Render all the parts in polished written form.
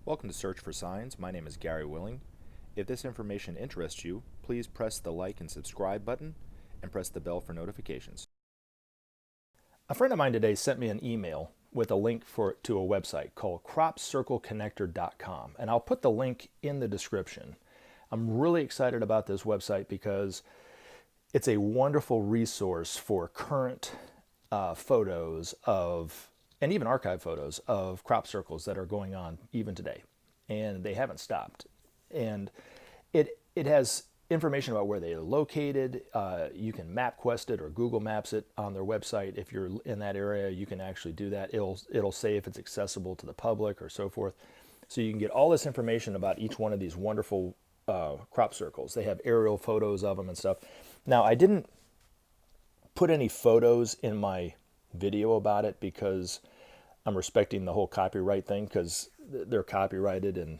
Welcome to Search for Signs. My name is Gary Willing. If this information interests you, please press the like and subscribe button and press the bell for notifications. A friend of mine today sent me an email with a link to a website called cropcircleconnector.com, and I'll put the link in the description. I'm really excited about this website because it's a wonderful resource for current photos of, and even archive photos of crop circles that are going on even today, and they haven't stopped. And it has information about where they are located. You can MapQuest it or Google Maps it on their website. If you're in that area, you can actually do that. It'll say if it's accessible to the public or so forth. So you can get all this information about each one of these wonderful crop circles. They have aerial photos of them and stuff. Now, I didn't put any photos in my video about it because I'm respecting the whole copyright thing, because they're copyrighted and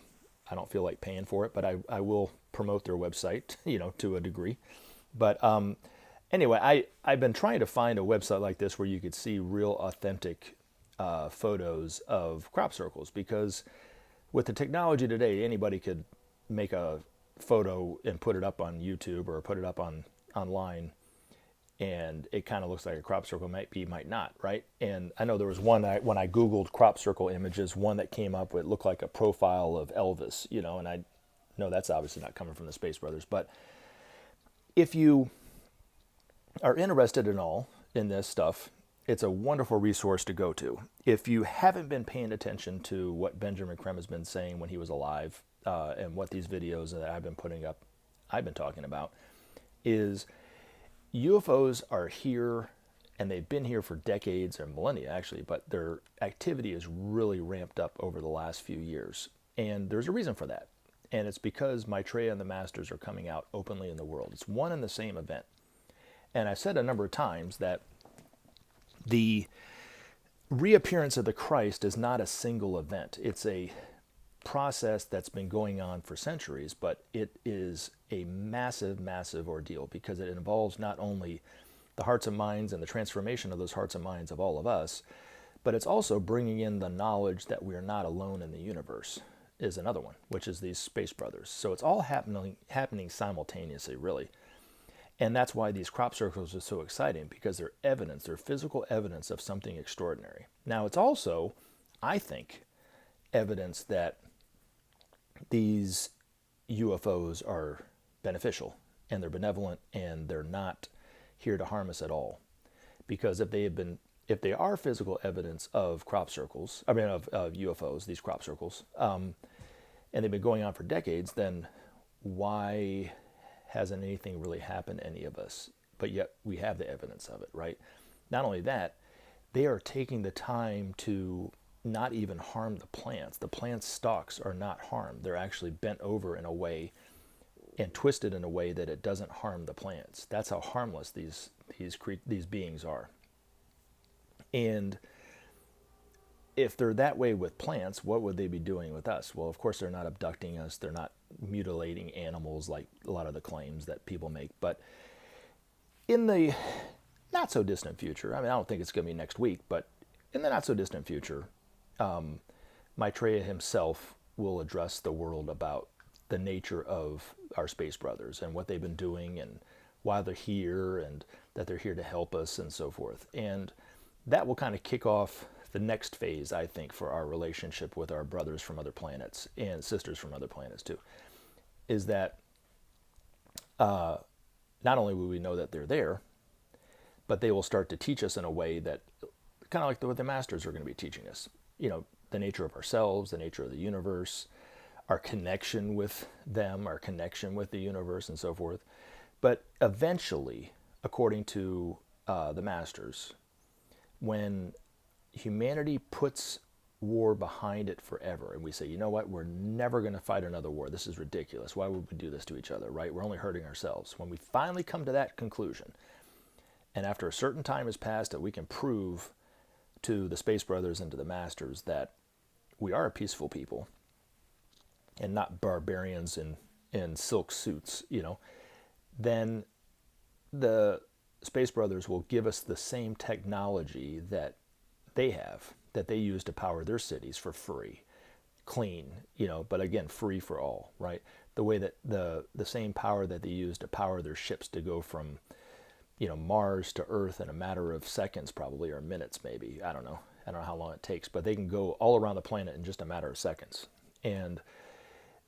I don't feel like paying for it, but I will promote their website, to a degree. But anyway, I've been trying to find a website like this where you could see real authentic photos of crop circles, because with the technology today, anybody could make a photo and put it up on YouTube or put it up online, and it kind of looks like a crop circle, might be, might not, right? And I know there was one, when I Googled crop circle images, one that came up with looked like a profile of Elvis, and I know that's obviously not coming from the Space Brothers. But if you are interested at all in this stuff, it's a wonderful resource to go to. If you haven't been paying attention to what Benjamin Creme has been saying when he was alive, and what these videos that I've been putting up, I've been talking about, is UFOs are here, and they've been here for decades or millennia actually, but their activity is really ramped up over the last few years. And there's a reason for that. And it's because Maitreya and the Masters are coming out openly in the world. It's one and the same event. And I've said a number of times that the reappearance of the Christ is not a single event. It's a process that's been going on for centuries, but it is a massive, massive ordeal, because it involves not only the hearts and minds and the transformation of those hearts and minds of all of us, but it's also bringing in the knowledge that we are not alone in the universe, is another one, which is these Space Brothers. So it's all happening simultaneously, really. And that's why these crop circles are so exciting, because they're evidence, they're physical evidence of something extraordinary. Now, it's also, I think, evidence that these UFOs are beneficial and they're benevolent and they're not here to harm us at all. Because if they are physical evidence of crop circles, of UFOs, these crop circles, and they've been going on for decades, then why hasn't anything really happened to any of us? But yet we have the evidence of it, right? Not only that, they are taking the time to not even harm the plants. The plant stalks are not harmed. They're actually bent over in a way and twisted in a way that it doesn't harm the plants. That's how harmless these beings are. And if they're that way with plants, what would they be doing with us? Well, of course, they're not abducting us. They're not mutilating animals like a lot of the claims that people make. But in the not so distant future, I don't think it's going to be next week, but in the not so distant future, Maitreya himself will address the world about the nature of our Space Brothers and what they've been doing and why they're here and that they're here to help us and so forth. And that will kind of kick off the next phase, I think, for our relationship with our brothers from other planets and sisters from other planets too, is that not only will we know that they're there, but they will start to teach us in a way that kind of like what the Masters are going to be teaching us. The nature of ourselves, the nature of the universe, our connection with them, our connection with the universe, and so forth. But eventually, according to the Masters, when humanity puts war behind it forever, and we say, you know what, we're never going to fight another war. This is ridiculous. Why would we do this to each other, right? We're only hurting ourselves. When we finally come to that conclusion, and after a certain time has passed that we can prove to the Space Brothers and to the Masters that we are a peaceful people and not barbarians in silk suits, then the Space Brothers will give us the same technology that they have, that they use to power their cities for free, clean, but again, free for all, right? The way that the same power that they use to power their ships to go from, Mars to Earth in a matter of seconds, probably, or minutes, maybe. I don't know how long it takes, but they can go all around the planet in just a matter of seconds. And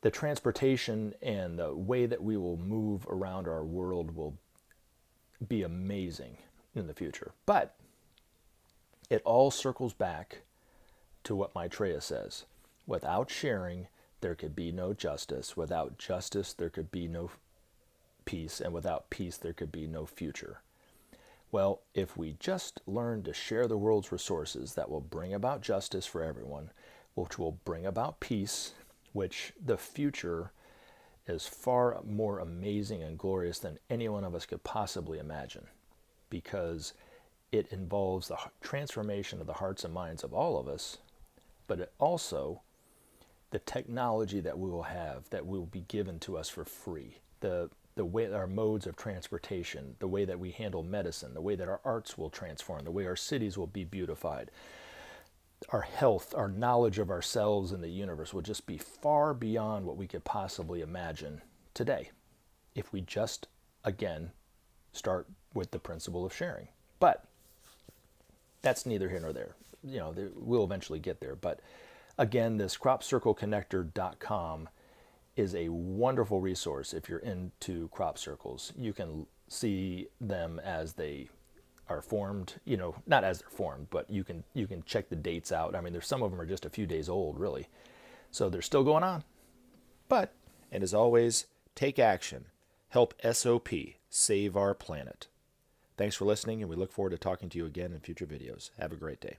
the transportation and the way that we will move around our world will be amazing in the future. But it all circles back to what Maitreya says. Without sharing, there could be no justice. Without justice, there could be no peace. And without peace, there could be no future. Well, if we just learn to share the world's resources, that will bring about justice for everyone, which will bring about peace, which the future is far more amazing and glorious than any one of us could possibly imagine, because it involves the transformation of the hearts and minds of all of us, but it also the technology that we will have, that will be given to us for free, the way our modes of transportation, the way that we handle medicine, the way that our arts will transform, the way our cities will be beautified, our health, our knowledge of ourselves and the universe will just be far beyond what we could possibly imagine today, if we just, again, start with the principle of sharing. But that's neither here nor there. We'll eventually get there. But again, this cropcircleconnector.com is a wonderful resource if you're into crop circles. You can see them as they are formed, not as they're formed, but you can check the dates out. I mean, there's some of them are just a few days old, really. So they're still going on. But, And as always, take action. Help SOP save our planet. Thanks for listening, and we look forward to talking to you again in future videos. Have a great day.